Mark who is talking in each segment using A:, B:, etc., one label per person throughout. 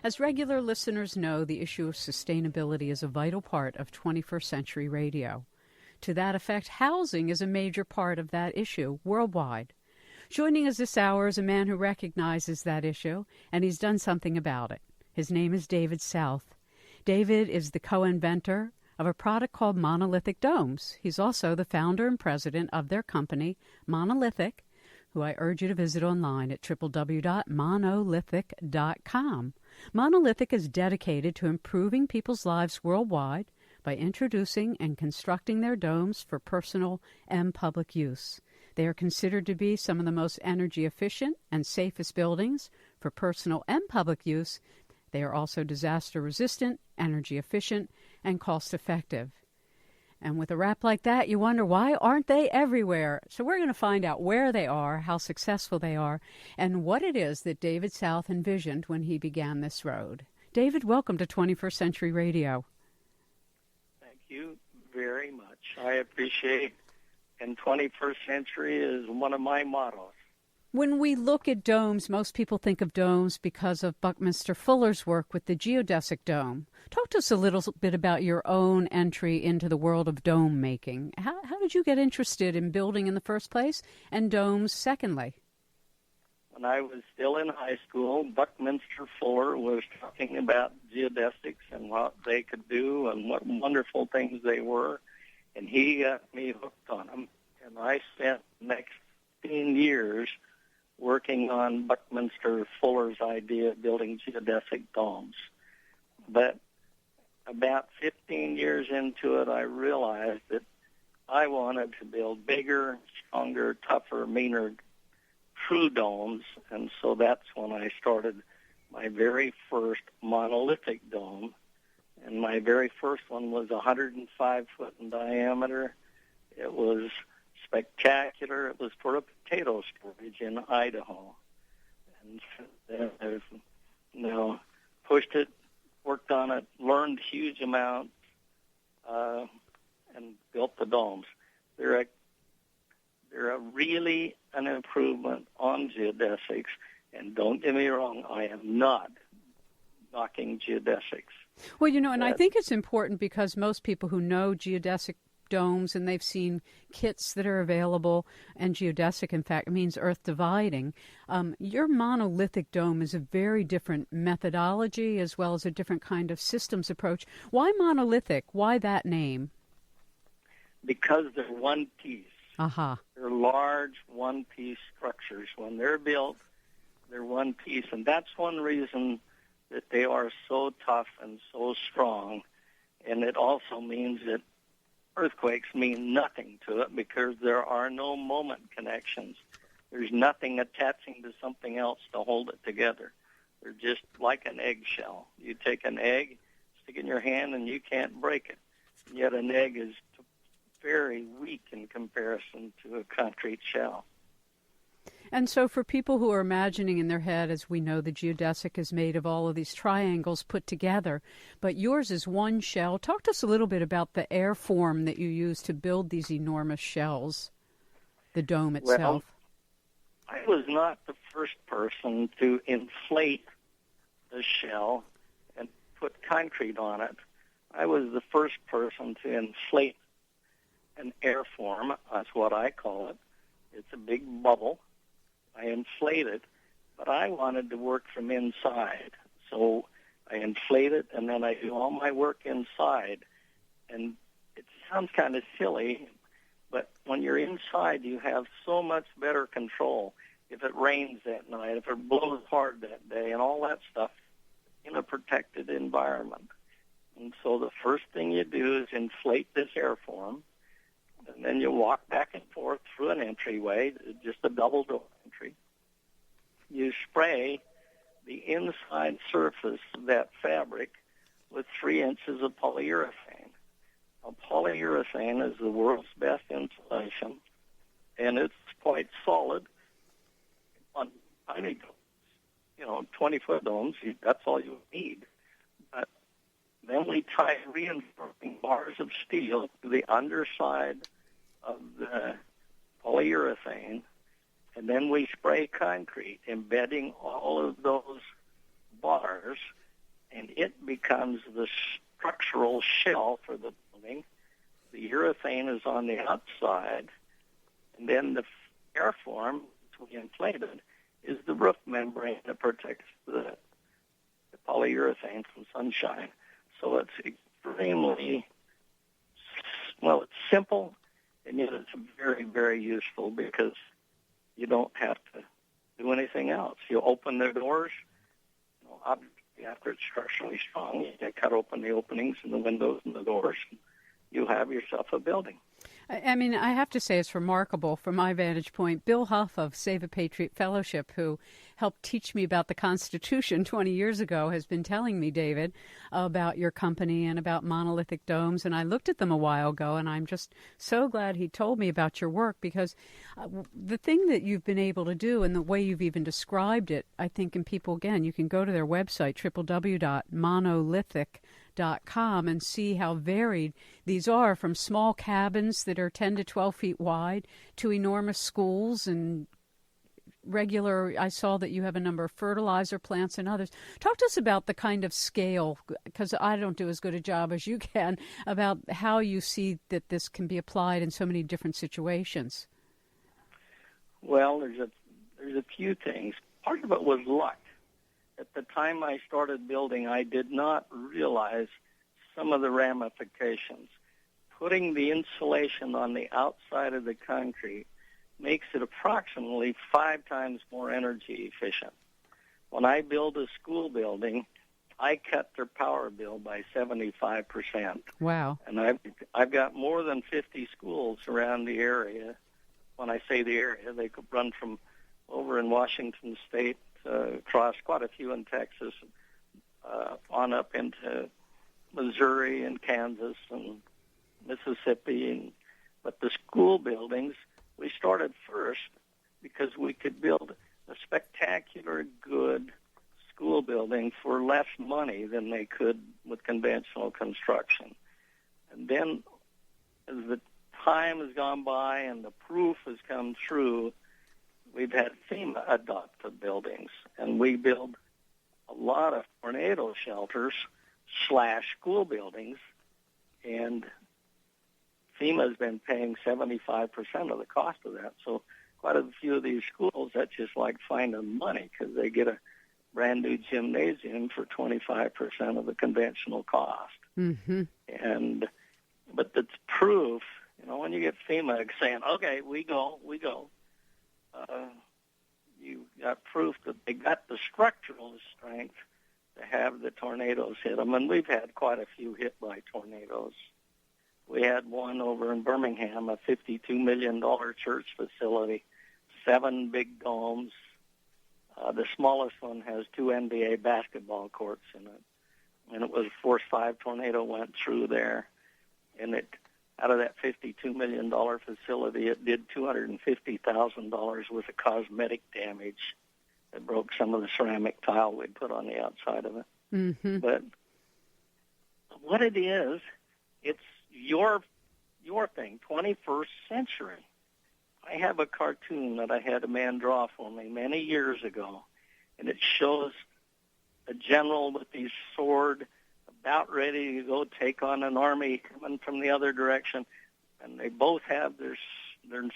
A: As regular listeners know, the issue of sustainability is a vital part of 21st century radio. To that effect, housing is a major part of that issue worldwide. Joining us this hour is a man who recognizes that issue, and he's done something about it. His name is David South. David is the co-inventor of a product called Monolithic Domes. He's also the founder and president of their company, Monolithic, who I urge you to visit online at www.monolithic.com. Monolithic is dedicated to improving people's lives worldwide by introducing and constructing their domes for personal and public use. They are considered to be some of the most energy efficient and safest buildings for personal and public use. They are also disaster resistant, energy efficient, and cost effective. And with a rap like that, you wonder, why aren't they everywhere? So we're going to find out where they are, how successful they are, and what it is that David South envisioned when he began this road. David, welcome to 21st Century Radio.
B: Thank you very much. I appreciate, and 21st Century is one of my mottos.
A: When we look at domes, most people think of domes because of Buckminster Fuller's work with the geodesic dome. Talk to us a little bit about your own entry into the world of dome making. How did you get interested in building in the first place, and domes secondly?
B: When I was still in high school, Buckminster Fuller was talking about geodesics and what they could do and what wonderful things they were, and he got me hooked on them. And I spent the next 15 years working on Buckminster Fuller's idea of building geodesic domes. But about 15 years into it, I realized that I wanted to build bigger, stronger, tougher, meaner, true domes, and so that's when I started my very first monolithic dome. And my very first one was 105 foot in diameter. It was spectacular. It was for a potato storage in Idaho. And then I've, pushed it, worked on it, learned huge amounts, and built the domes. They're really an improvement on geodesics. And don't get me wrong, I am not knocking geodesics.
A: Well, and I think it's important because most people who know geodesic domes, and they've seen kits that are available, and geodesic, in fact, means earth dividing. Your monolithic dome is a very different methodology as well as a different kind of systems approach. Why monolithic? Why that name?
B: Because they're one piece.
A: Uh-huh.
B: They're large one-piece structures. When they're built, they're one piece, and that's one reason that they are so tough and so strong. And it also means that earthquakes mean nothing to it because there are no moment connections. There's nothing attaching to something else to hold it together. They're just like an eggshell. You take an egg, stick it in your hand, and you can't break it. And yet an egg is very weak in comparison to a concrete shell.
A: And so for people who are imagining in their head, as we know, the geodesic is made of all of these triangles put together, but yours is one shell. Talk to us a little bit about the airform that you use to build these enormous shells, the dome itself.
B: Well, I was not the first person to inflate the shell and put concrete on it. I was the first person to inflate an airform. That's what I call it. It's a big bubble. I inflate it, but I wanted to work from inside. So I inflate it, and then I do all my work inside. And it sounds kind of silly, but when you're inside, you have so much better control. If it rains that night, if it blows hard that day, and all that stuff in a protected environment. And so the first thing you do is inflate this airform, and then you walk back and forth through an entryway, just a double door entry. You spray the inside surface of that fabric with 3 inches of polyurethane. Now, polyurethane is the world's best insulation, and it's quite solid on tiny domes. 20-foot domes, that's all you need. But then we tie reinforcing bars of steel to the underside of the polyurethane, and then we spray concrete, embedding all of those bars it becomes the structural shell for the building. The urethane is on the outside, and then the airform, which we inflated, is the roof membrane that protects the polyurethane from sunshine. So it's extremely, it's simple, and yet it's very, very useful because you don't have to do anything else. You open the doors, obviously after it's structurally strong, you cut open the openings and the windows and the doors, and you have yourself a building.
A: I mean, I have to say it's remarkable from my vantage point. Bill Huff of Save a Patriot Fellowship, who helped teach me about the Constitution 20 years ago, has been telling me, David, about your company and about Monolithic Domes. And I looked at them a while ago, and I'm just so glad he told me about your work, because the thing that you've been able to do and the way you've even described it, I think, and people, again, you can go to their website, www.monolithic.com, and see how varied these are, from small cabins that are 10 to 12 feet wide to enormous schools and regular. I saw that you have a number of fertilizer plants and others. Talk to us about the kind of scale, because I don't do as good a job as you can, about how you see that this can be applied in so many different situations.
B: Well, there's a few things. Part of it was luck. At the time I started building, I did not realize some of the ramifications. Putting the insulation on the outside of the concrete makes it approximately 5 times more energy efficient. When I build a school building, I cut their power bill by 75%.
A: Wow.
B: And I've got more than 50 schools around the area. When I say the area, they could run from over in Washington State, across quite a few in Texas, on up into Missouri and Kansas and Mississippi. But the school buildings, we started first because we could build a spectacular, good school building for less money than they could with conventional construction. And then as the time has gone by and the proof has come through, we've had FEMA adopt the buildings, and we build a lot of tornado shelters / school buildings, and FEMA has been paying 75% of the cost of that. So quite a few of these schools, that's just like finding money, because they get a brand new gymnasium for 25% of the conventional cost.
A: Mm-hmm.
B: But it's proof, when you get FEMA saying, okay, we go, you got proof that they got the structural strength to have the tornadoes hit them. And we've had quite a few hit by tornadoes. We had one over in Birmingham, a $52 million church facility, 7 big domes. The smallest one has 2 NBA basketball courts in it. And it was a Force 5 tornado went through there. And out of that $52 million facility, it did $250,000 worth of cosmetic damage. It broke some of the ceramic tile we'd put on the outside of it.
A: Mm-hmm.
B: But what it is, it's your thing, 21st century. I have a cartoon that I had a man draw for me many years ago, and it shows a general with his sword about ready to go take on an army coming from the other direction, and they both have their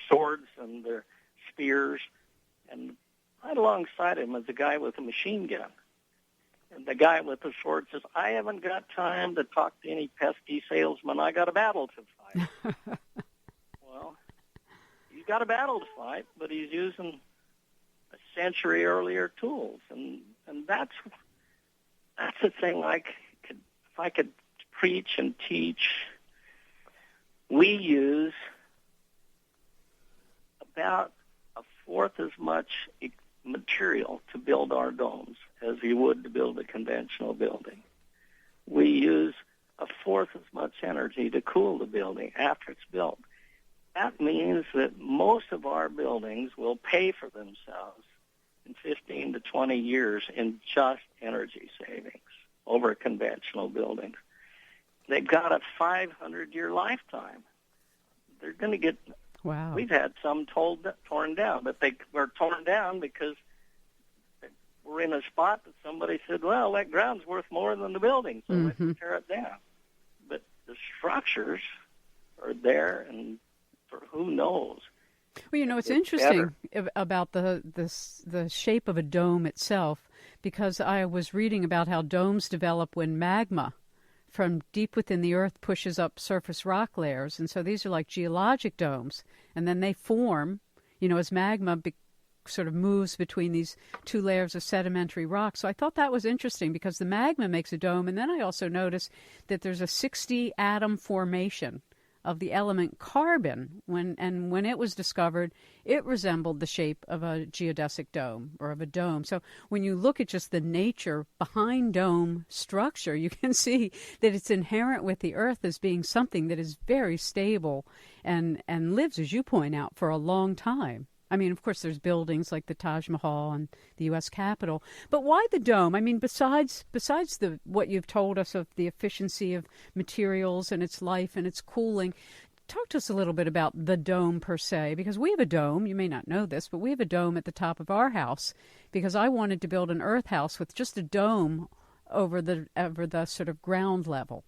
B: swords and their spears, and right alongside him is a guy with a machine gun. And the guy with the sword says, I haven't got time to talk to any pesky salesman. I got a battle to fight. Well, he's got a battle to fight, but he's using a century earlier tools. And that's the thing if I could preach and teach. We use about a fourth as much material to build our domes as you would to build a conventional building. We use a fourth as much energy to cool the building after it's built. That means that most of our buildings will pay for themselves in 15 to 20 years in just energy savings over conventional buildings. They've got a 500-year lifetime. They're going to get...
A: Wow.
B: We've had some torn down, but they were torn down because were in a spot that somebody said, well, that ground's worth more than the building, so let's tear it down. But the structures are there, and for who knows.
A: Well, it's interesting about the shape of a dome itself, because I was reading about how domes develop when magma from deep within the earth pushes up surface rock layers. And so these are like geologic domes, and then they form, as magma sort of moves between these two layers of sedimentary rock. So I thought that was interesting because the magma makes a dome, and then I also noticed that there's a 60 atom formation of the element carbon. When it was discovered, it resembled the shape of a geodesic dome or of a dome. So when you look at just the nature behind dome structure, you can see that it's inherent with the earth as being something that is very stable and lives, as you point out, for a long time. I mean, of course, there's buildings like the Taj Mahal and the U.S. Capitol. But why the dome? I mean, besides what you've told us of the efficiency of materials and its life and its cooling, talk to us a little bit about the dome per se, because we have a dome. You may not know this, but we have a dome at the top of our house because I wanted to build an earth house with just a dome over the sort of ground level.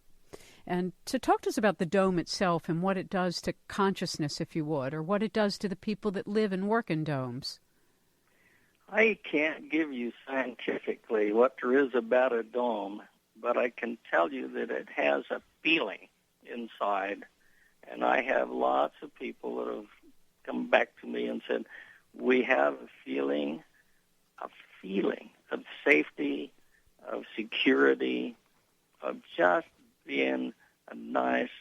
A: And to talk to us about the dome itself and what it does to consciousness, if you would, or what it does to the people that live and work in domes.
B: I can't give you scientifically what there is about a dome, but I can tell you that it has a feeling inside. And I have lots of people that have come back to me and said, we have a feeling of safety, of security, of just being a nice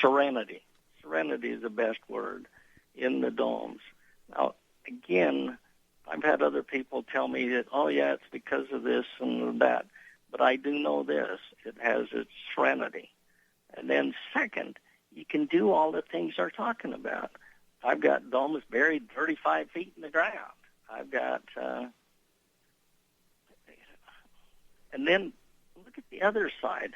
B: serenity. Serenity is the best word in the domes. Now, again, I've had other people tell me that, oh, yeah, it's because of this and that. But I do know this. It has its serenity. And then second, you can do all the things they're talking about. I've got domes buried 35 feet in the ground. I've got, and then look at the other side.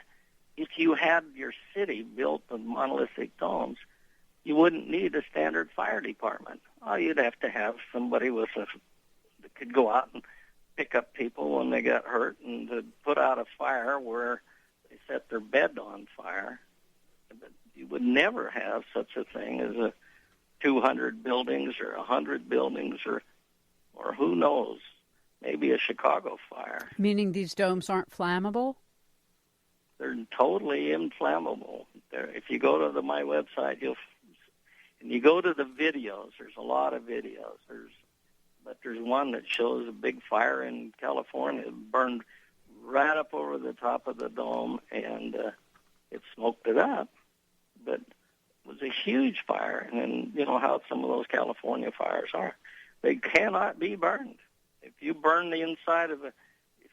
B: If you had your city built with monolithic domes, you wouldn't need a standard fire department. Oh, you'd have to have somebody that could go out and pick up people when they got hurt and to put out a fire where they set their bed on fire. But you would never have such a thing as a 200 buildings or 100 buildings or who knows, maybe a Chicago fire.
A: Meaning these domes aren't flammable?
B: They're totally inflammable. If you go to my website, and you go to the videos. There's a lot of videos. But there's one that shows a big fire in California. It burned right up over the top of the dome, and it smoked it up. But it was a huge fire, and you know how some of those California fires are. They cannot be burned. If you burn the inside of if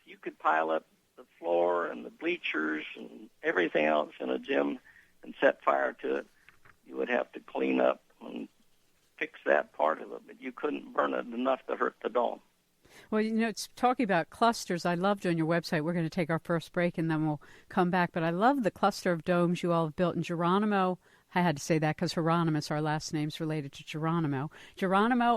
B: you could pile up the floor and the bleachers and everything else in a gym and set fire to it, you would have to clean up and fix that part of it, but you couldn't burn it enough to hurt the dome.
A: Well, it's talking about clusters. I loved on your website. We're going to take our first break and then we'll come back. But I love the cluster of domes you all have built in Geronimo. I had to say that because Hieronymus, our last name's related to Geronimo,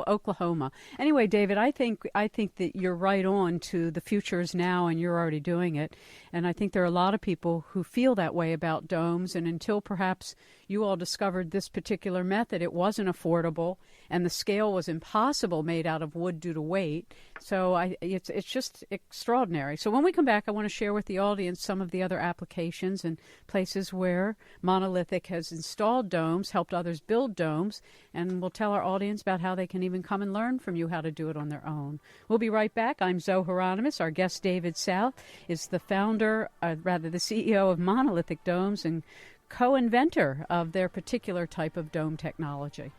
A: Oklahoma. Anyway, David, I think that you're right on to the future is now, and you're already doing it. And I think there are a lot of people who feel that way about domes. And until perhaps you all discovered this particular method, it wasn't affordable, and the scale was impossible made out of wood due to weight. So it's just extraordinary. So when we come back, I want to share with the audience some of the other applications and places where Monolithic has installed domes, helped others build domes, and we'll tell our audience about how they can even come and learn from you how to do it on their own. We'll be right back. I'm Zohara Hieronimus. Our guest, David South, is the the CEO of Monolithic Domes and co-inventor of their particular type of dome technology.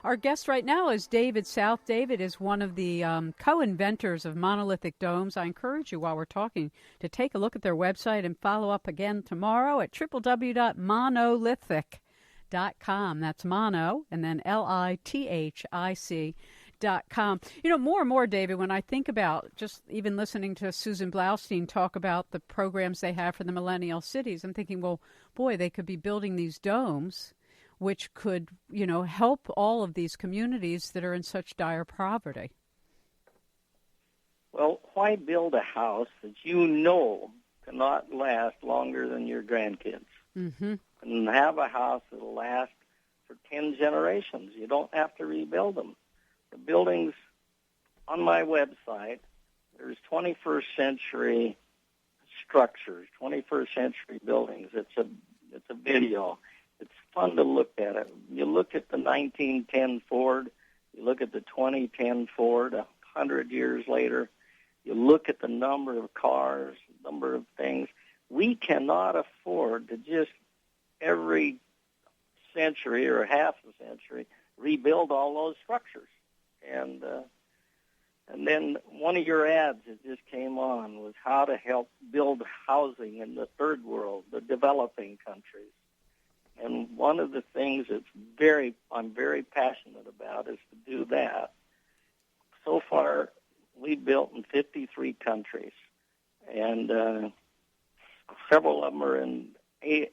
A: Our guest right now is David South. David is one of the co-inventors of Monolithic Domes. I encourage you, while we're talking, to take a look at their website and follow up again tomorrow at www.monolithic.com. That's mono, and then LITHIC.com. More and more, David, when I think about just even listening to Susan Blaustein talk about the programs they have for the millennial cities, I'm thinking, well, boy, they could be building these domes which could, help all of these communities that are in such dire poverty.
B: Well, why build a house that you know cannot last longer than your grandkids?
A: Mm-hmm.
B: And have a house that will last for 10 generations. You don't have to rebuild them. The buildings on my website, there's 21st century structures, 21st century buildings. It's a video. It's fun to look at it. You look at the 1910 Ford, you look at the 2010 Ford 100 years later, you look at the number of cars, number of things. We cannot afford to just every century or half a century rebuild all those structures. And then one of your ads that just came on was how to help build housing in the third world, the developing countries. And one of the things I'm very passionate about is to do that. So far, we built in 53 countries, and several of them are in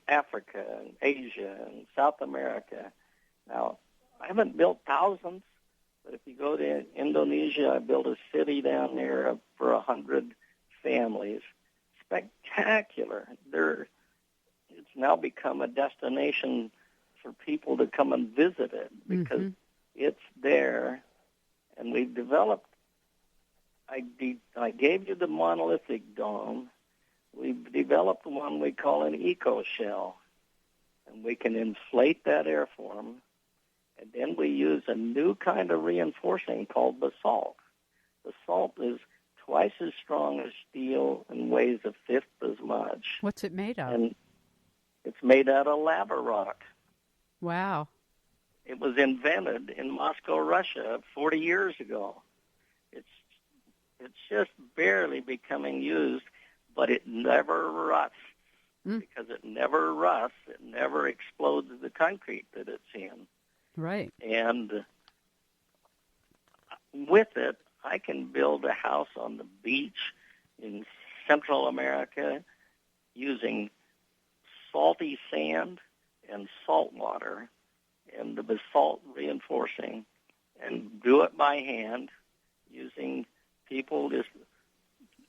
B: Africa and Asia and South America. Now, I haven't built thousands, but if you go to Indonesia, I built a city down there for 100 families. Spectacular. It's now become a destination for people to come and visit it because it's there, and we've developed. I gave you the monolithic dome. We've developed one we call an eco shell, and we can inflate that airform, and then we use a new kind of reinforcing called basalt. Basalt is twice as strong as steel and weighs a fifth as much.
A: What's it made of?
B: And it's made out of lava rock.
A: Wow.
B: It was invented in Moscow, Russia 40 years ago. It's just barely becoming used, but it never rusts. Because it never rusts, it never explodes the concrete that it's in.
A: Right.
B: And with it, I can build a house on the beach in Central America using salty sand and salt water and the basalt reinforcing, and do it by hand using people just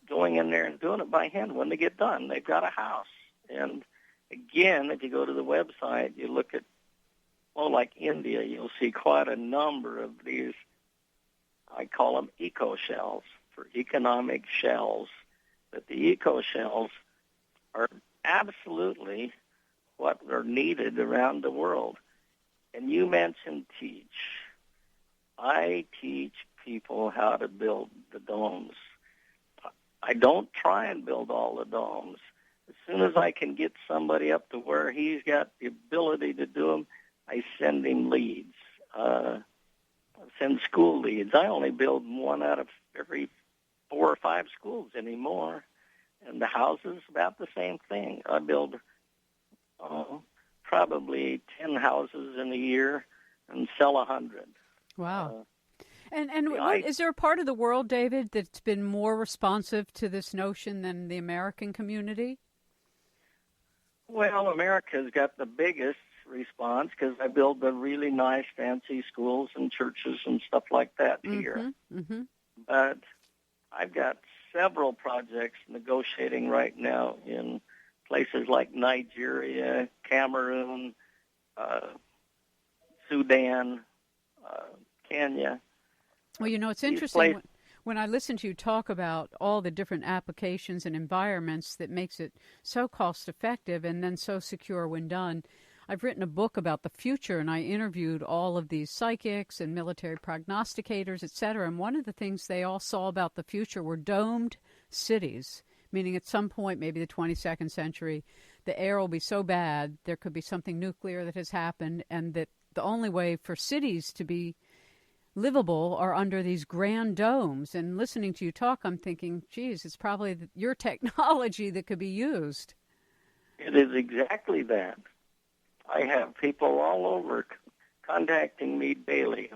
B: going in there and doing it by hand. When they get done, they've got a house. And again, if you go to the website, you look at, like India, you'll see quite a number of these, I call them eco shells, for economic shells. But the eco shells are absolutely what are needed around the world. And you mentioned teach. I teach people how to build the domes. I don't try and build all the domes. As soon as I can get somebody up to where he's got the ability to do them, I send him leads. Send school leads. I only build one out of every 4 or 5 schools anymore. And the houses, about the same thing. I build probably 10 houses in a year and sell 100.
A: Wow. Is there a part of the world, David, that's been more responsive to this notion than the American community?
B: Well, America's got the biggest response because I build the really nice, fancy schools and churches and stuff like that here.
A: Mm-hmm.
B: But I've got several projects negotiating right now in places like Nigeria, Cameroon, Sudan, Kenya.
A: Well, it's interesting when I listen to you talk about all the different applications and environments that makes it so cost effective and then so secure when done. I've written a book about the future, and I interviewed all of these psychics and military prognosticators, et cetera. And one of the things they all saw about the future were domed cities, meaning at some point, maybe the 22nd century, the air will be so bad, there could be something nuclear that has happened, and that the only way for cities to be livable are under these grand domes. And listening to you talk, I'm thinking, geez, it's probably your technology that could be used.
B: It is exactly that. I have people all over contacting me daily.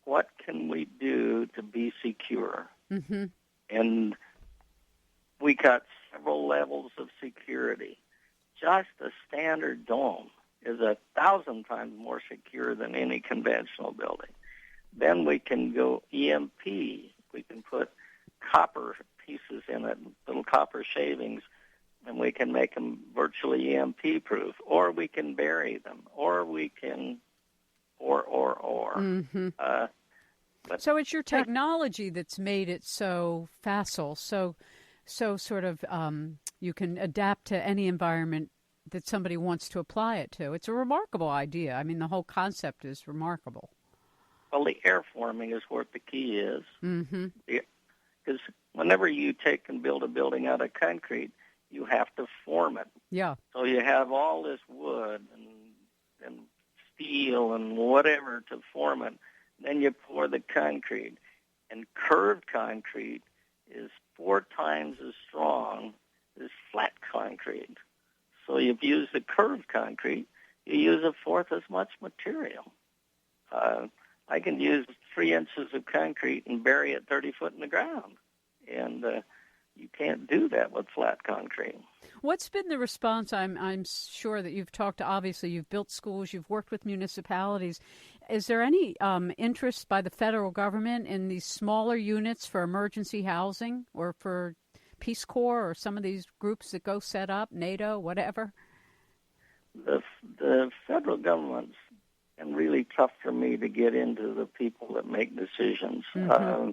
B: What can we do to be secure?
A: Mm-hmm.
B: And we got several levels of security. Just a standard dome is 1,000 times more secure than any conventional building. Then we can go EMP. We can put copper pieces in it, little copper shavings, and we can make them virtually EMP-proof, or we can bury them, or we can, or.
A: Mm-hmm. So it's your technology that's made it so facile, so sort of you can adapt to any environment that somebody wants to apply it to. It's a remarkable idea. I mean, the whole concept is remarkable.
B: Well, the airforming is what the key is.
A: Mm-hmm.
B: Because whenever you take and build a building out of concrete, you have to form it.
A: Yeah.
B: So you have all this wood and steel and whatever to form it. Then you pour the concrete. And curved concrete is 4 times as strong as flat concrete. So if you use the curved concrete, you use 1/4 as much material. I can use 3 inches of concrete and bury it 30 foot in the ground. And you can't do that with flat concrete.
A: What's been the response? I'm sure that you've talked to, obviously, you've built schools, you've worked with municipalities. Is there any interest by the federal government in these smaller units for emergency housing or for Peace Corps or some of these groups that go set up, NATO, whatever?
B: The federal government's been really tough for me to get into the people that make decisions.
A: Mm-hmm.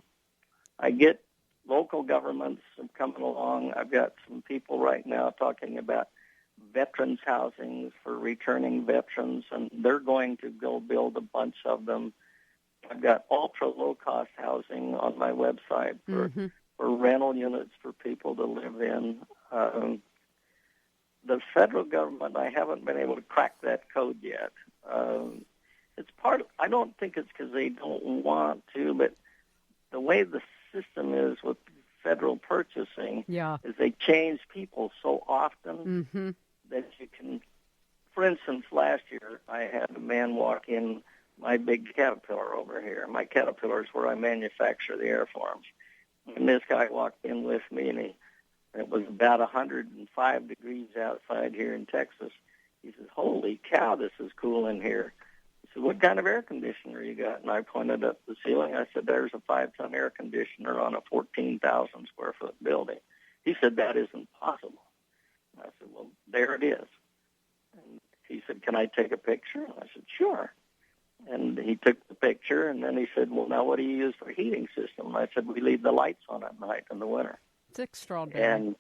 B: I get local governments coming along. I've got some people right now talking about veterans housings for returning veterans, and they're going to go build a bunch of them. I've got ultra low-cost housing on my website for rental units for people to live in. The federal government, I haven't been able to crack that code yet. It's I don't think it's because they don't want to, but the way the system is with federal purchasing is they change people so often that you can, for instance, last year I had a man walk in my big Caterpillar over here. My Caterpillar is where I manufacture the airforms. And this guy walked in with me, and it was about 105 degrees outside here in Texas. He says, "Holy cow, this is cool in here." He said, "What kind of air conditioner you got?" And I pointed up the ceiling. I said, "There's a 5-ton air conditioner on a 14,000 square foot building." He said, "That isn't possible." I said, "Well, there it is." And he said, "Can I take a picture?" And I said, "Sure." And he took the picture, and then he said, "Well, now what do you use for heating system?" And I said, "We leave the lights on at night in the winter."
A: It's extraordinary.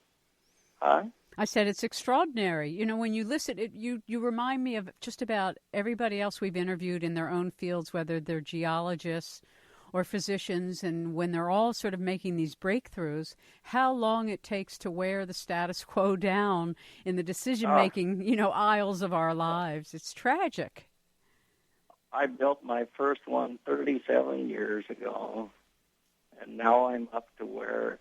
B: And,
A: I said it's extraordinary. You know, when you listen, you remind me of just about everybody else we've interviewed in their own fields, whether they're geologists or physicians, and when they're all sort of making these breakthroughs, how long it takes to wear the status quo down in the decision-making, aisles of our lives. It's tragic.
B: I built my first one 37 years ago, and now I'm up to where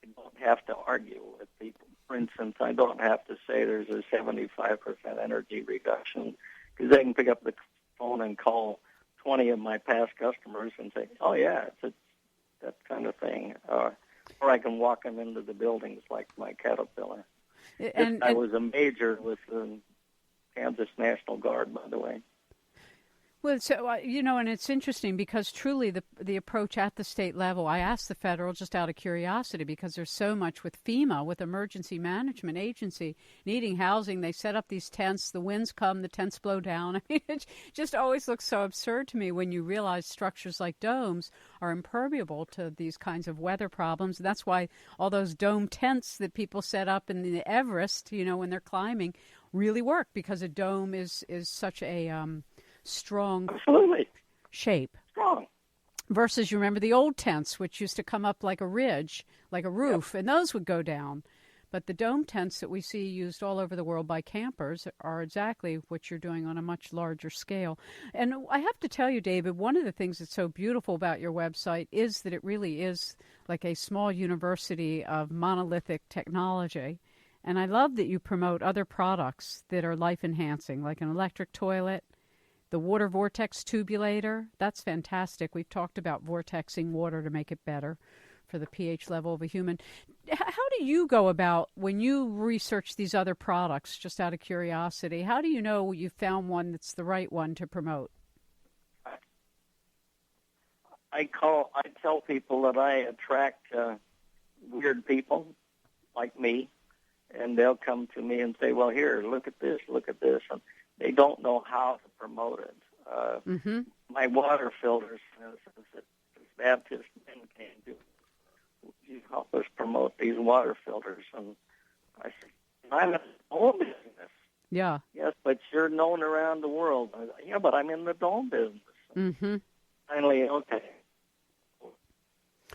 B: I don't have to argue with people. For instance, I don't have to say there's a 75% energy reduction, because they can pick up the phone and call 20 of my past customers and say, "Oh, yeah, it's that kind of thing." Or I can walk them into the buildings like my Caterpillar. I was a major with the Kansas National Guard, by the way.
A: Well, so, and it's interesting because truly the approach at the state level, I asked the federal just out of curiosity because there's so much with FEMA, with Emergency Management Agency, needing housing. They set up these tents, the winds come, the tents blow down. I mean, it just always looks so absurd to me when you realize structures like domes are impermeable to these kinds of weather problems. And that's why all those dome tents that people set up in the Everest, when they're climbing, really work, because a dome is such a strong shape.
B: Strong.
A: Versus, you remember the old tents, which used to come up like a ridge, like a roof, and those would go down. But the dome tents that we see used all over the world by campers are exactly what you're doing on a much larger scale. And I have to tell you, David, one of the things that's so beautiful about your website is that it really is like a small university of monolithic technology. And I love that you promote other products that are life-enhancing, like an electric toilet, the water vortex tubulator. That's fantastic. We've talked about vortexing water to make it better for the pH level of a human. How do you go about when you research these other products, just out of curiosity? How do you know you found one that's the right one to promote?
B: I tell people that I attract weird people like me, and they'll come to me and say, well, here, look at this, and they don't know how to promote it. My water filters, for instance, that Baptist men came to, you help us promote these water filters. And I said, I'm in the dome business.
A: Yeah.
B: Yes, but you're known around the world. I said, yeah, but I'm in the dome business. Finally, okay.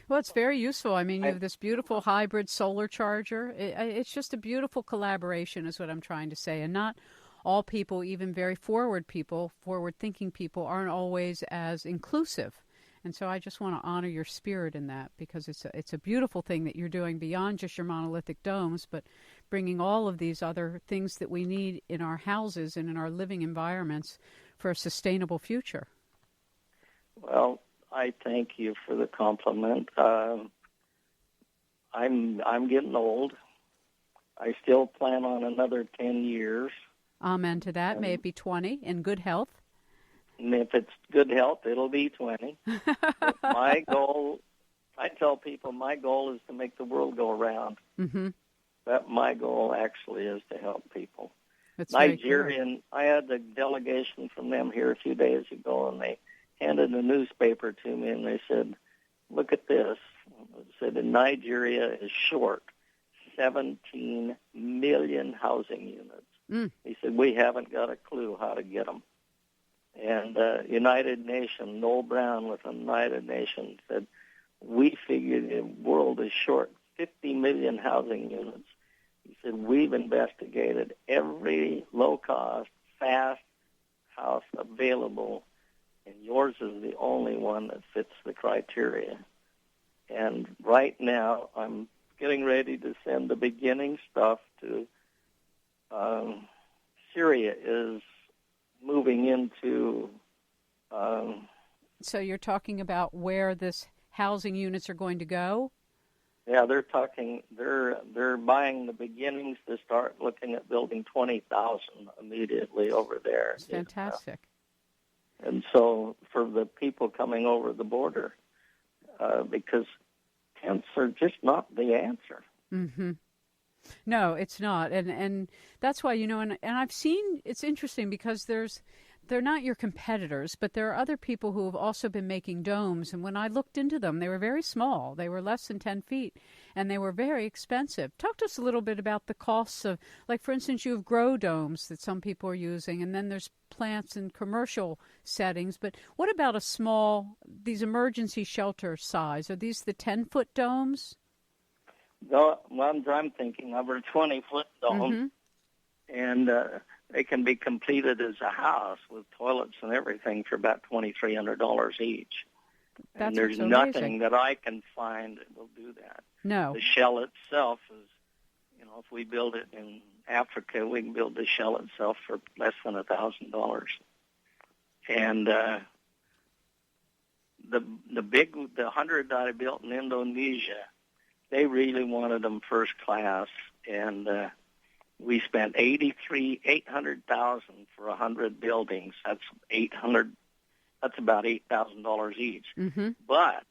A: Well, it's very useful. I mean, you have this beautiful hybrid solar charger. It's just a beautiful collaboration is what I'm trying to say. And not all people, even very forward-thinking people, aren't always as inclusive. And so I just want to honor your spirit in that, because it's a beautiful thing that you're doing beyond just your monolithic domes, but bringing all of these other things that we need in our houses and in our living environments for a sustainable future.
B: Well, I thank you for the compliment. I'm getting old. I still plan on another 10 years.
A: Amen to that. May it be 20 in good health.
B: And if it's good health, it'll be 20. My goal, I tell people, my goal is to make the world go around. That my goal actually is to help people.
A: That's
B: Nigerian, I had a delegation from them here a few days ago, and they handed a newspaper to me, and they said, look at this. It said, Nigeria is short 17 million housing units. He said, we haven't got a clue how to get them. And United Nations, Noel Brown with the United Nations said, we figure the world is short 50 million housing units. He said, we've investigated every low-cost, fast house available, and yours is the only one that fits the criteria. And right now, I'm getting ready to send the beginning stuff to Syria is moving into...
A: So you're talking about where this housing units are going to go?
B: Yeah, they're buying the beginnings to start looking at building 20,000 immediately over there.
A: It's fantastic.
B: And so for the people coming over the border, because tents are just not the answer.
A: No, it's not. And that's why, and I've seen, it's interesting because they're not your competitors, but there are other people who have also been making domes. And when I looked into them, they were very small. They were less than 10 feet, and they were very expensive. Talk to us a little bit about the costs of, like, for instance, you have grow domes that some people are using, and then there's plants in commercial settings. But what about these emergency shelter size? Are these the 10-foot domes?
B: The ones I'm thinking of are 20-foot domes, and they can be completed as a house with toilets and everything for about $2,300 each. And there's nothing that I can find that will do that.
A: No.
B: The shell itself is, if we build it in Africa, we can build the shell itself for less than $1,000. And the 100 that I built in Indonesia, they really wanted them first class, and we spent $800,000 for 100 buildings. That's about $8,000 each. But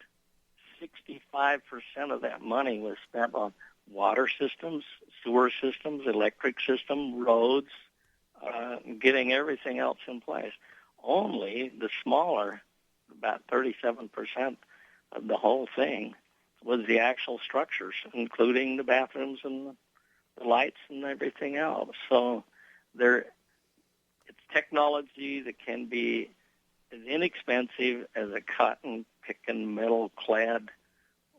B: 65% of that money was spent on water systems, sewer systems, electric system, roads, getting everything else in place. Only the smaller, about 37% of the whole thing, was the actual structures, including the bathrooms and the lights and everything else. So it's technology that can be as inexpensive as a cotton picking metal clad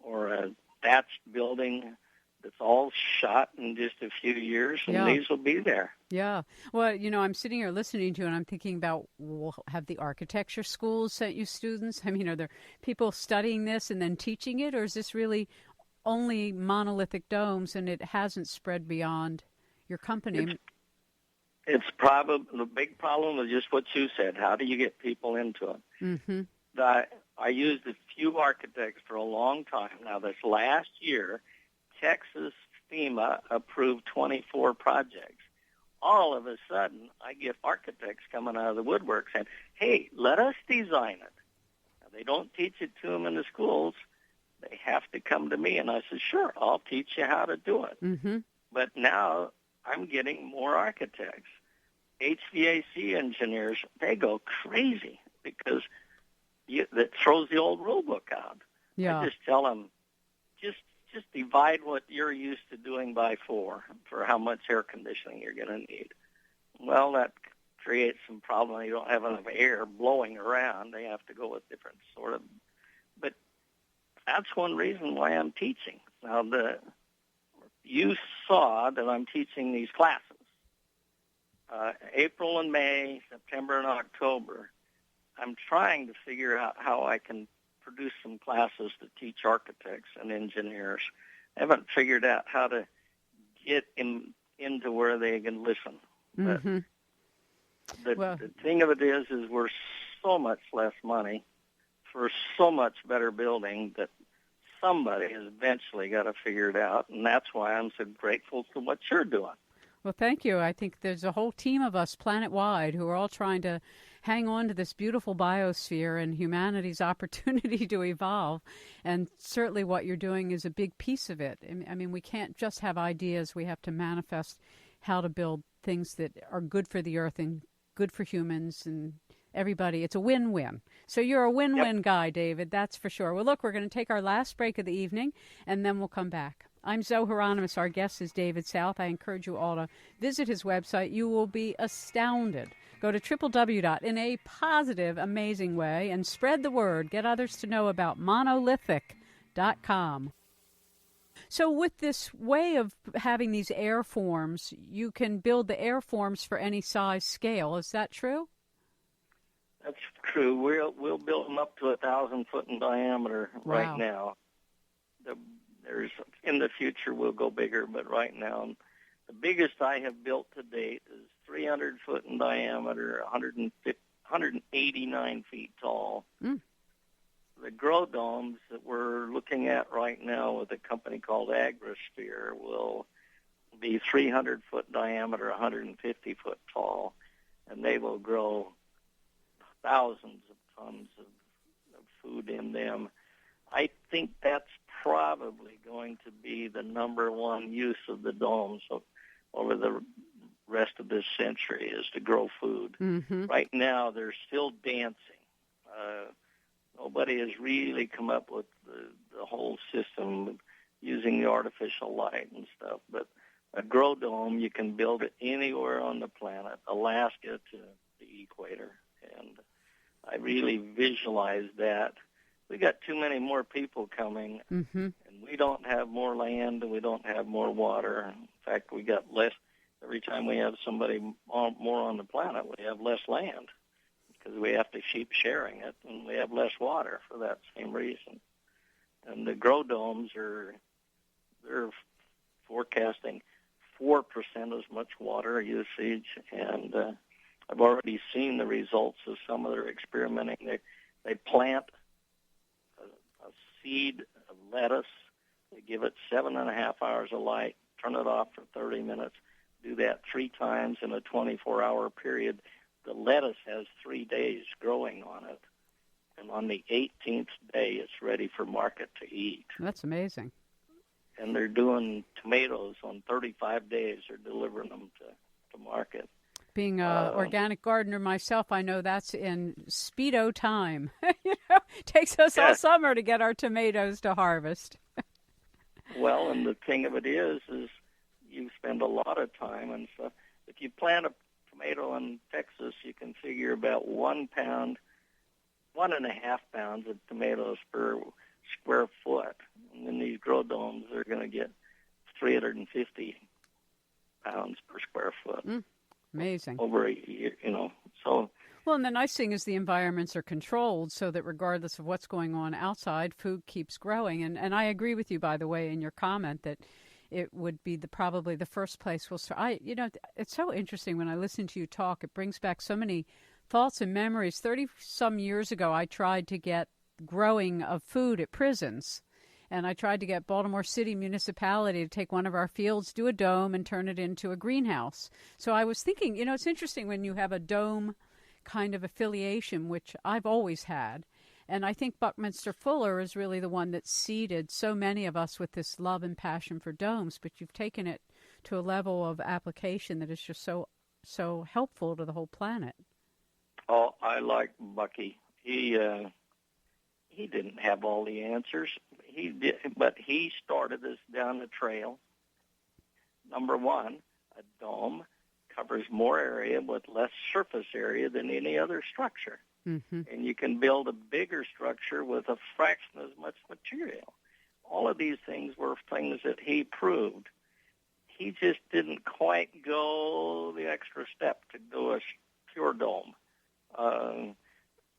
B: or a thatched building that's all shot in just a few years, and these will be there. Yeah.
A: Well, I'm sitting here listening to it, and I'm thinking about, have the architecture schools sent you students? I mean, are there people studying this and then teaching it, or is this really only monolithic domes and it hasn't spread beyond your company?
B: It's probably the big problem is just what you said. How do you get people into it? I used a few architects for a long time. Now, this last year, Texas FEMA approved 24 projects. All of a sudden, I get architects coming out of the woodwork saying, hey, let us design it. They don't teach it to them in the schools. They have to come to me. And I said, sure, I'll teach you how to do it.
A: Mm-hmm.
B: But now I'm getting more architects. HVAC engineers, they go crazy because that throws the old rule book out.
A: Yeah.
B: I just tell them, just divide what you're used to doing by 4 for how much air conditioning you're going to need. Well, that creates some problem. You don't have enough air blowing around. They have to go with different sort of. But that's one reason why I'm teaching. Now, you saw that I'm teaching these classes. April and May, September and October. I'm trying to figure out how I can produce some classes to teach architects and engineers. I haven't figured out how to get into where they can listen.
A: Mm-hmm.
B: The thing of it is we're so much less money for so much better building that somebody has eventually got to figure it out, and that's why I'm so grateful for what you're doing.
A: Well, thank you. I think there's a whole team of us planet-wide who are all trying to hang on to this beautiful biosphere and humanity's opportunity to evolve. And certainly what you're doing is a big piece of it. I mean, we can't just have ideas. We have to manifest how to build things that are good for the earth and good for humans and everybody. It's a win-win. So you're a win-win guy, David, that's for sure. Well, look, we're going to take our last break of the evening, and then we'll come back. I'm Zohara Hieronimus. Our guest is David South. I encourage you all to visit his website. You will be astounded. Go to www. in a positive, amazing way, and spread the word. Get others to know about monolithic.com. So with this way of having these airforms, you can build the airforms for any size scale. Is that true?
B: That's true. We'll build them up to 1,000 foot in diameter right now. In the future we'll go bigger, but right now the biggest I have built to date is 300 foot in diameter, 189 feet tall.
A: Mm.
B: The grow domes that we're looking at right now with a company called Agrisphere will be 300 foot diameter, 150 foot tall, and they will grow thousands of tons of food in them. I think that's probably going to be the number one use of the domes over the rest of this century is to grow food.
A: Mm-hmm.
B: Right now, they're still dancing. Nobody has really come up with the whole system using the artificial light and stuff. But a grow dome, you can build it anywhere on the planet, Alaska to the equator. And I really visualize that. We got too many more people coming,
A: mm-hmm.
B: and we don't have more land, and we don't have more water. In fact, we got less. Every time we have somebody more on the planet, we have less land because we have to keep sharing it, and we have less water for that same reason. And the grow domes they're forecasting 4% as much water usage, and I've already seen the results of some of their experimenting. They plant a seed of lettuce. They give it 7.5 hours of light, turn it off for 30 minutes, do that 3 times in a 24-hour period. The lettuce has 3 days growing on it, and on the 18th day, it's ready for market to eat.
A: That's amazing.
B: And they're doing tomatoes on 35 days. They're delivering them to market.
A: Being an organic gardener myself, I know that's in speedo time. It takes us all summer to get our tomatoes to harvest.
B: Well, and the thing of it is you spend a lot of time and stuff. If you plant a tomato in Texas, you can figure about 1 pound, 1.5 pounds of tomatoes per square foot. And in these grow domes, they're going to get 350 pounds per square foot.
A: Amazing.
B: Over a year, so.
A: Well, and the nice thing is the environments are controlled so that regardless of what's going on outside, food keeps growing. And I agree with you, by the way, in your comment that it would be probably the first place we'll start. It's so interesting when I listen to you talk. It brings back so many thoughts and memories. 30-some years ago, I tried to get growing of food at prisons. And I tried to get Baltimore City Municipality to take one of our fields, do a dome, and turn it into a greenhouse. So I was thinking, it's interesting when you have a dome kind of affiliation, which I've always had. And I think Buckminster Fuller is really the one that seeded so many of us with this love and passion for domes, but you've taken it to a level of application that is just so helpful to the whole planet.
B: Oh, I like Bucky. He didn't have all the answers. He did, but he started us down the trail. Number one, a dome covers more area with less surface area than any other structure.
A: Mm-hmm.
B: And you can build a bigger structure with a fraction as much material. All of these things were things that he proved. He just didn't quite go the extra step to do a pure dome.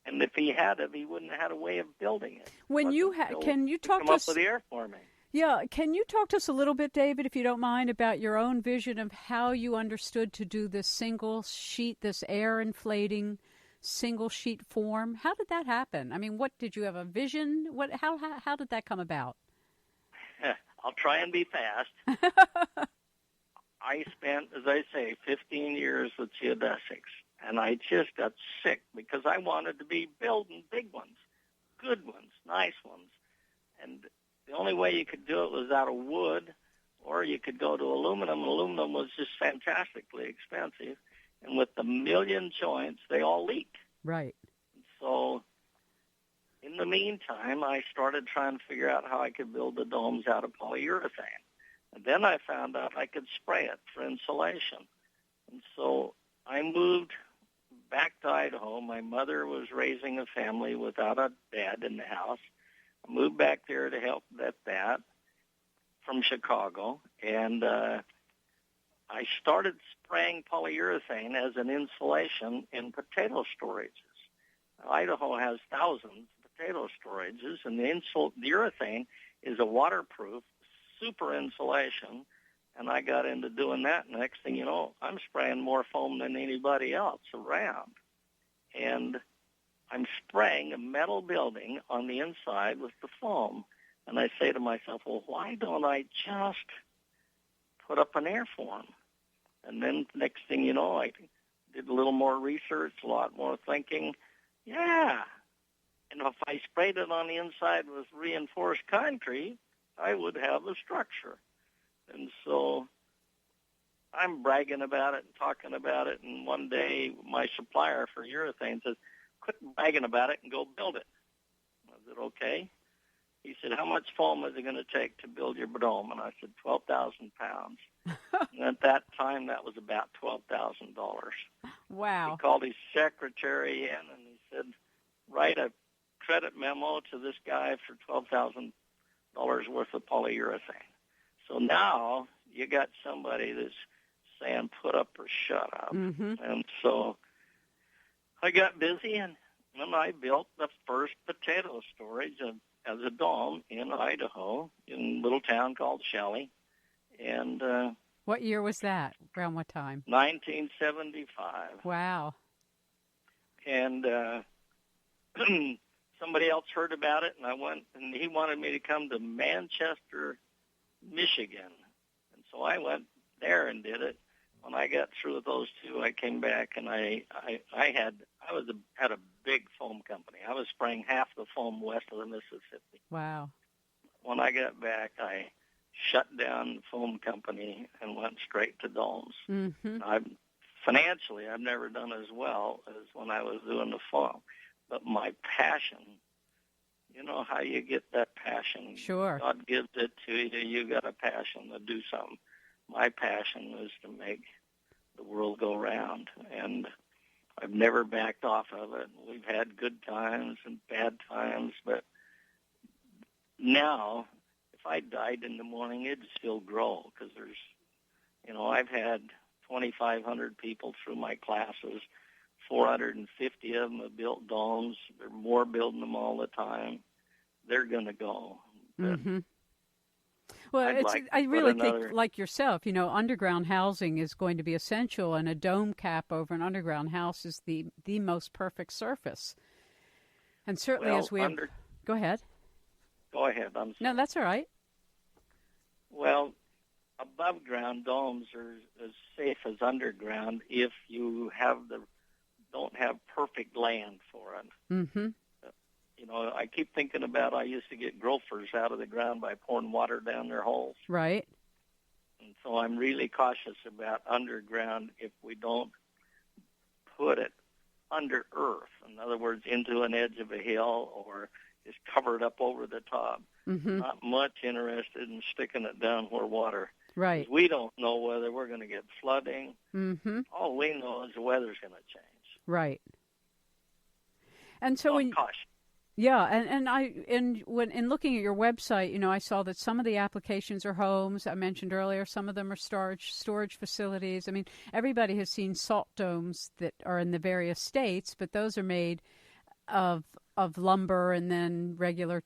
B: And if he had it, he wouldn't have had a way of building it.
A: When you can you talk to us?
B: Come up with the airforming.
A: Yeah, can you talk to us a little bit, David, if you don't mind, about your own vision of how you understood to do this single sheet, this air inflating single sheet form? How did that happen? I mean, what did you have a vision? How did that come about?
B: I'll try and be fast. I spent, as I say, 15 years with geodesics, and I just got sick because I wanted to be building big ones, good ones, nice ones. And the only way you could do it was out of wood, or you could go to aluminum. Aluminum was just fantastically expensive. And with the million joints, they all leak.
A: Right.
B: So in the meantime, I started trying to figure out how I could build the domes out of polyurethane. And then I found out I could spray it for insulation. And so I moved back to Idaho. My mother was raising a family without a dad in the house. I moved back there to help with that from Chicago. And I started spraying polyurethane as an insulation in potato storages. Idaho has thousands of potato storages, and the urethane is a waterproof, super insulation, and I got into doing that. Next thing you know, I'm spraying more foam than anybody else around. And I'm spraying a metal building on the inside with the foam. And I say to myself, well, why don't I just put up an airform? And then next thing you know, I did a little more research, a lot more thinking. Yeah. And if I sprayed it on the inside with reinforced concrete, I would have a structure. And so I'm bragging about it and talking about it. And one day my supplier for urethane says, quit bragging about it and go build it. I said, okay. He said, how much foam is it going to take to build your dome? And I said, 12,000 pounds. And at that time, that was about $12,000.
A: Wow.
B: He called his secretary in and he said, write a credit memo to this guy for $12,000 worth of polyurethane. So now you got somebody that's saying put up or shut up.
A: Mm-hmm.
B: And so I got busy and I built the first potato storage as a dome in Idaho in a little town called Shelley. And
A: what year was that? Around what time?
B: 1975.
A: Wow.
B: And somebody else heard about it, and I went, and he wanted me to come to Manchester, Michigan. And so I went there and did it. When I got through with those two, I came back, and I had a big foam company. I was spraying half the foam west of the Mississippi.
A: Wow.
B: When I got back, I shut down the foam company and went straight to domes.
A: Mm-hmm.
B: Financially, I've never done as well as when I was doing the foam. But my passion, you know how you get that passion.
A: Sure.
B: God gives it to you. You got a passion to do something. My passion was to make the world go round, and I've never backed off of it. We've had good times and bad times, but now, if I died in the morning, it'd still grow because there's, I've had 2,500 people through my classes. 450 of them have built domes. There are more building them all the time. They're going to go.
A: Mm-hmm. Well, I really think, like yourself, underground housing is going to be essential, and a dome cap over an underground house is the most perfect surface. And certainly as we go ahead.
B: Go ahead. I'm sorry.
A: No, that's all right.
B: Well, above ground domes are as safe as underground if you don't have perfect land for it.
A: Mm-hmm.
B: I keep thinking about I used to get gophers out of the ground by pouring water down their holes.
A: Right.
B: And so I'm really cautious about underground if we don't put it under earth. In other words, into an edge of a hill or just cover it up over the top.
A: Mm-hmm.
B: Not much interested in sticking it down where water.
A: Right.
B: We don't know whether we're going to get flooding.
A: Mm-hmm.
B: All we know is the weather's going to change.
A: Right. And so
B: I'm cautious.
A: Yeah, when in looking at your website, I saw that some of the applications are homes. I mentioned earlier, some of them are storage facilities. I mean, everybody has seen salt domes that are in the various states, but those are made of lumber and then regular,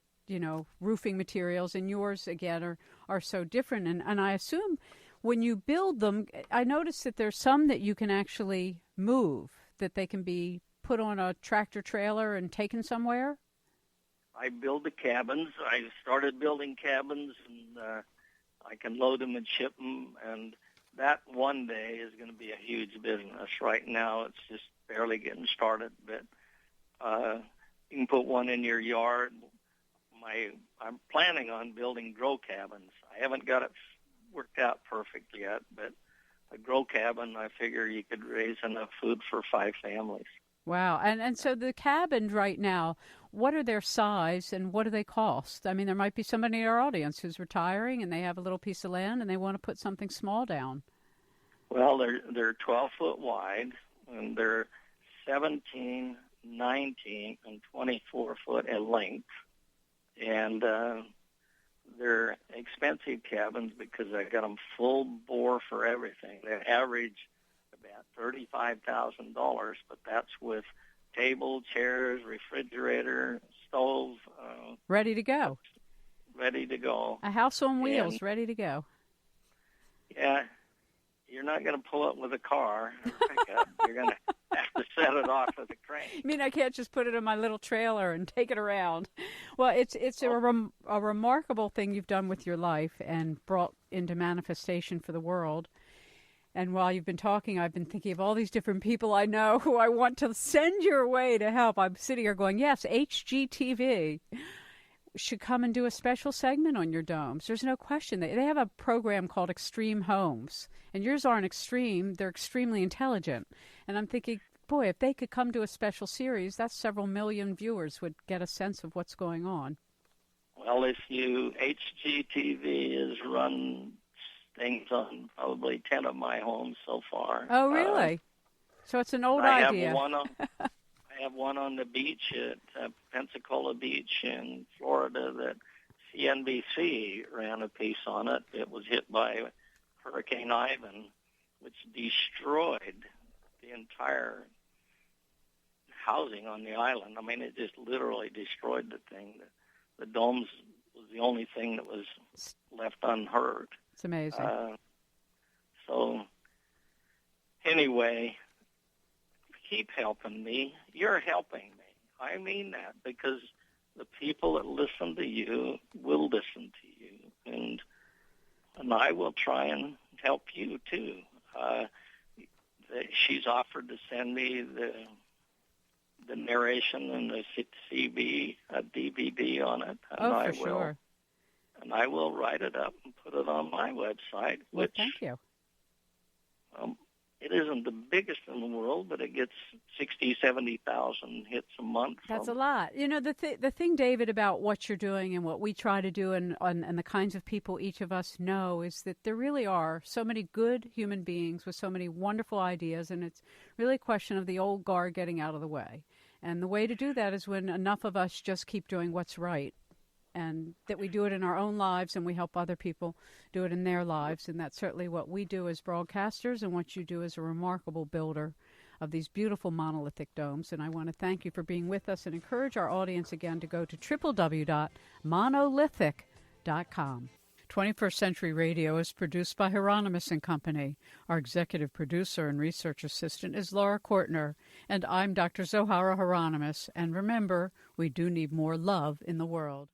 A: roofing materials. And yours again are so different. And I assume when you build them, I noticed that there's some that you can actually move, that they can be put on a tractor trailer and taken somewhere.
B: I build the cabins. I started building cabins, and I can load them and ship them, and that one day is going to be a huge business. Right now, it's just barely getting started, but you can put one in your yard. I'm planning on building grow cabins. I haven't got it worked out perfect yet, but a grow cabin, I figure you could raise enough food for 5 families.
A: Wow. And so the cabins right now, what are their size and what do they cost? I mean, there might be somebody in our audience who's retiring and they have a little piece of land and they want to put something small down.
B: Well, they're 12 foot wide, and they're 17, 19, and 24 foot in length. And they're expensive cabins because I got them full bore for everything. They average about $35,000, but that's with table, chairs, refrigerator, stove.
A: Ready to go.
B: Ready to go.
A: A house on wheels, ready to go.
B: Yeah, you're not going to pull it with a car or pickup. You're going to have to set it off with a crane.
A: You mean I can't just put it in my little trailer and take it around? Well, it's a remarkable thing you've done with your life and brought into manifestation for the world. And while you've been talking, I've been thinking of all these different people I know who I want to send your way to help. I'm sitting here going, yes, HGTV should come and do a special segment on your domes. There's no question. They have a program called Extreme Homes. And yours aren't extreme. They're extremely intelligent. And I'm thinking, boy, if they could come to a special series, that's several million viewers would get a sense of what's going on.
B: Well, HGTV is run things on probably 10 of my homes so far.
A: Oh, really? So it's an old idea.
B: I have one on the beach at Pensacola Beach in Florida that CNBC ran a piece on it. It was hit by Hurricane Ivan, which destroyed the entire housing on the island. I mean, it just literally destroyed the thing. The domes was the only thing that was left unhurt.
A: It's amazing.
B: So anyway, keep helping me. You're helping me. I mean that, because the people that listen to you will listen to you, and I will try and help you too. She's offered to send me the narration and the CB DVD on it, and
A: I will. Sure.
B: And I will write it up and put it on my website.
A: Well, thank you.
B: It isn't the biggest in the world, but it gets 60,000, 70,000 hits a month.
A: That's a lot. You know, the thing, David, about what you're doing and what we try to do and the kinds of people each of us know is that there really are so many good human beings with so many wonderful ideas, and it's really a question of the old guard getting out of the way. And the way to do that is when enough of us just keep doing what's right, and that we do it in our own lives and we help other people do it in their lives. And that's certainly what we do as broadcasters and what you do as a remarkable builder of these beautiful monolithic domes. And I want to thank you for being with us and encourage our audience again to go to www.monolithic.com. 21st Century Radio is produced by Hieronimus and Company. Our executive producer and research assistant is Laura Kortner, and I'm Dr. Zohara Hieronimus. And remember, we do need more love in the world.